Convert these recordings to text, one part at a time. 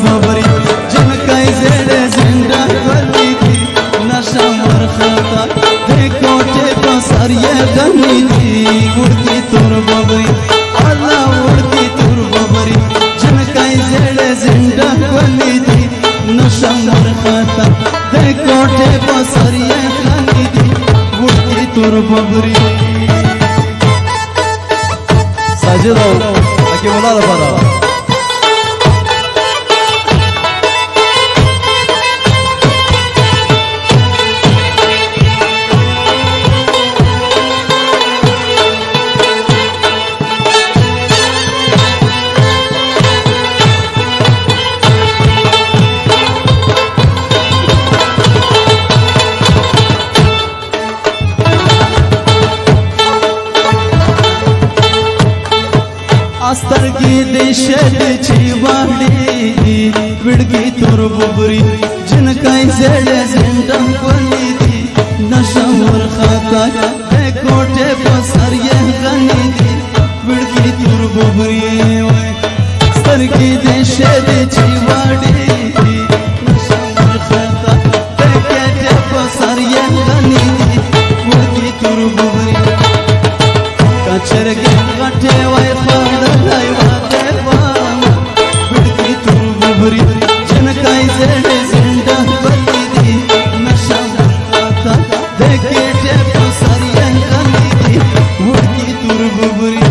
ببری جنکای زیڑ زندہ ولی دی نشم ورخطا دے کوٹے پسر یہ غنی دی اڑتی تور ببری اللہ اڑتی تور ببری جنکای زیڑ زندہ ولی دی نشم ورخطا دے کوٹے پسر یہ غنی دی اڑتی تور ببری ساجدو aquí volada para अस्तर की देशत चिवाड़ी विड़की तुर बुबरी जिनकाई जेड़े जिंदम वली दी नशमुर खाता है कोटे पसर ये गनी दी विड़की तुर बुबरी अस्तर की देशत चिवाड़ी नशमुर खाता है कोटे पसर ये गनी दी विड़की तुर बुबरी कचर के गटे वाई जनकाई जेड़े जिंदा वली दी नशम खाता देखे टेप सरियन गनी दी उड़की तुर बुबरी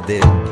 दे